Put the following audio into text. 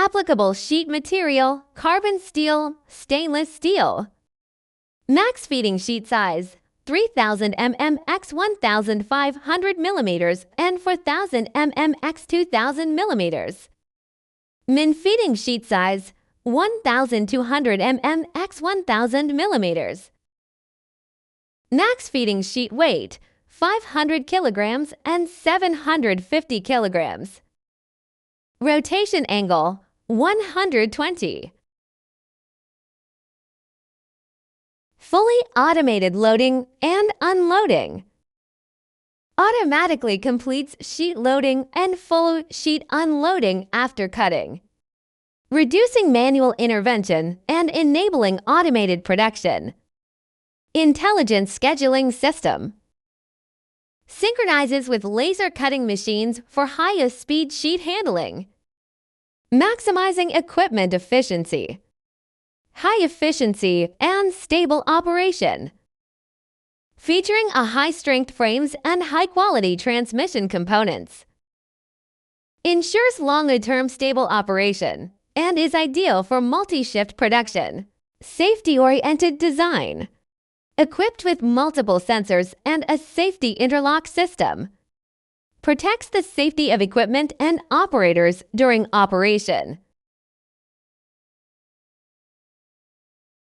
Applicable sheet material, carbon steel, stainless steel. Max feeding sheet size, 3000 mm x 1500 mm and 4000 mm x 2000 mm. Min feeding sheet size, 1200 mm x 1000 mm. Max feeding sheet weight, 500 kilograms and 750 kilograms. Rotation angle, 120. Fully automated loading and unloading. Automatically completes sheet loading and full sheet unloading after cutting, reducing manual intervention and enabling automated production. Intelligent scheduling system. Synchronizes with laser cutting machines for highest speed sheet handling. Maximizing equipment efficiency. High efficiency and stable operation. Featuring a high-strength frames and high-quality transmission components. Ensures long-term stable operation and is ideal for multi-shift production. Safety-oriented design. Equipped with multiple sensors and a safety interlock system. Protects the safety of equipment and operators during operation.